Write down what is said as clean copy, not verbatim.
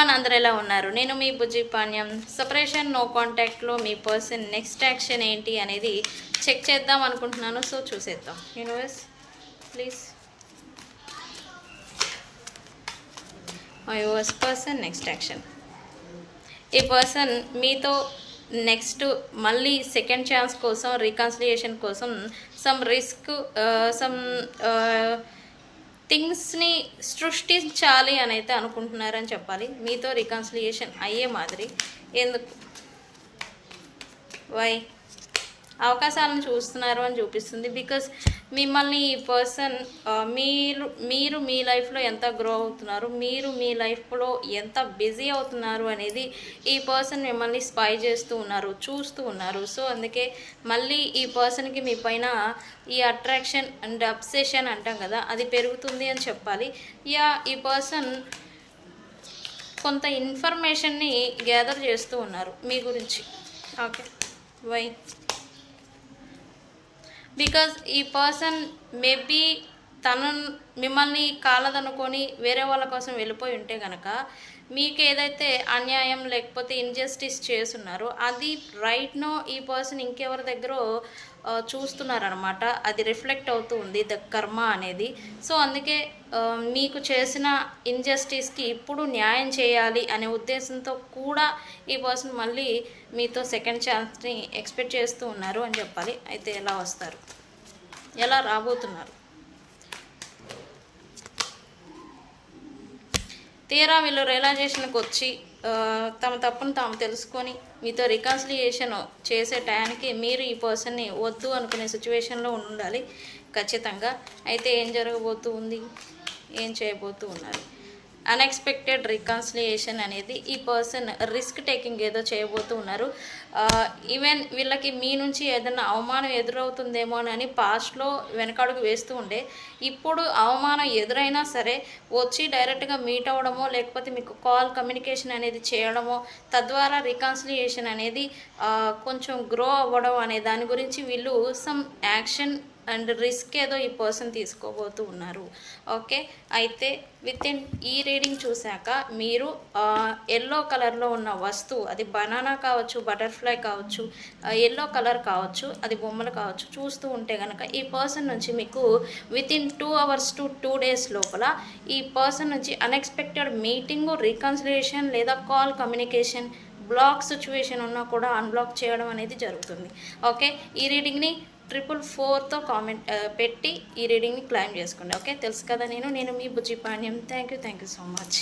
Everyone అందరూ ఎలా ఉన్నారు? నేను మీ బుజ్జి పాణ్యం. సెపరేషన్ నో కాంటాక్ట్లో మీ పర్సన్ నెక్స్ట్ యాక్షన్ ఏంటి అనేది చెక్ చేద్దాం అనుకుంటున్నాను. సో చూసేద్దాం. Universe please my yours person next action. ఈ పర్సన్ మీతో నెక్స్ట్ మళ్ళీ సెకండ్ ఛాన్స్ కోసం రీకన్సిలియేషన్ కోసం సమ్ రిస్క్ సమ్ థింగ్స్ని సృష్టించాలి అని అయితే అనుకుంటున్నారని చెప్పాలి. మీతో రికన్సిలియేషన్ అయ్యే మాదిరి. ఎందుకు వై అవకాశాలను చూస్తున్నారు అని చూపిస్తుంది. బికాస్ మిమ్మల్ని ఈ పర్సన్ మీరు మీ లైఫ్లో ఎంత గ్రో అవుతున్నారు, మీరు మీ లైఫ్లో ఎంత బిజీ అవుతున్నారు అనేది ఈ పర్సన్ మిమ్మల్ని స్పై చేస్తూ ఉన్నారు, చూస్తూ ఉన్నారు. సో అందుకే మళ్ళీ ఈ పర్సన్కి మీ పైన ఈ అట్రాక్షన్ అండ్ అబ్సెషన్ అంటాం కదా, అది పెరుగుతుంది అని చెప్పాలి. ఈ పర్సన్ కొంత ఇన్ఫర్మేషన్ని గ్యాదర్ చేస్తూ ఉన్నారు మీ గురించి. ఓకే వై బికాజ్ ఈ పర్సన్ మేబీ తను మిమ్మల్ని కాలదనుకొని వేరే వాళ్ళ కోసం వెళ్ళిపోయి ఉంటే కనుక మీకు ఏదైతే అన్యాయం లేకపోతే ఇన్జస్టిస్ చేస్తున్నారో అది రైట్ నో ఈ పర్సన్ ఇంకెవరి దగ్గర చూస్తున్నారనమాట. అది రిఫ్లెక్ట్ అవుతూ ఉంది ద కర్మ అనేది. సో అందుకే మీకు చేసిన ఇన్జస్టిస్కి ఇప్పుడు న్యాయం చేయాలి అనే ఉద్దేశంతో కూడా ఈ పర్సన్ మళ్ళీ మీతో సెకండ్ ఛాన్స్ని ఎక్స్పెక్ట్ చేస్తూ ఉన్నారు అని చెప్పాలి. అయితే ఎలా వస్తారు, ఎలా రాబోతున్నారు? తీరా వీళ్ళు రియలైజేషన్కి వచ్చి తమ తప్పును తాము తెలుసుకొని మీతో రికన్సిలియేషన్ చేసే టయానికి మీరు ఈ పర్సన్ని వద్దు అనుకునే సిచ్యువేషన్లో ఉండాలి ఖచ్చితంగా. అయితే ఏం జరగబోతూ ఉంది, ఏం చేయబోతూ ఉన్నారు? అన్ఎక్స్పెక్టెడ్ రికన్సిలియేషన్ అనేది ఈ పర్సన్ రిస్క్ టేకింగ్ ఏదో చేయబోతూ ఉన్నారు. ఈవెన్ వీళ్ళకి మీ నుంచి ఏదైనా అవమానం ఎదురవుతుందేమో అని పాస్ట్లో వెనకడుగు వేస్తూ ఉండే, ఇప్పుడు అవమానం ఎదురైనా సరే వచ్చి డైరెక్ట్గా మీట్ అవ్వడమో లేకపోతే మీకు కాల్ కమ్యూనికేషన్ అనేది చేయడమో, తద్వారా రికన్సిలియేషన్ అనేది కొంచెం గ్రో అవ్వడం అనే దాని గురించి వీళ్ళు సమ్ యాక్షన్ అండ్ రిస్క్ ఏదో ఈ పర్సన్ తీసుకోబోతూ ఉన్నారు. ఓకే అయితే వితిన్ ఈ రీడింగ్ చూశాక మీరు ఎల్లో కలర్లో ఉన్న వస్తువు, అది బనానా కావచ్చు, బటర్ఫ్లై కావచ్చు, ఎల్లో కలర్ కావచ్చు, అది బొమ్మలు కావచ్చు, చూస్తూ ఉంటే కనుక ఈ పర్సన్ నుంచి మీకు వితిన్ 2 hours to 2 days లోపల ఈ పర్సన్ నుంచి అన్ఎక్స్పెక్టెడ్ మీటింగ్, రీకన్సిలియేషన్ లేదా కాల్ కమ్యూనికేషన్, బ్లాక్ సిచ్యువేషన్ ఉన్నా కూడా అన్బ్లాక్ చేయడం అనేది జరుగుతుంది. ఓకే ఈ రీడింగ్ని 444తో కామెంట్ పెట్టి ఈ రీడింగ్ని క్లైమ్ చేసుకోండి. ఓకే తెలుసు కదా, నేను మీ Bujji Panyam. Thank you so much.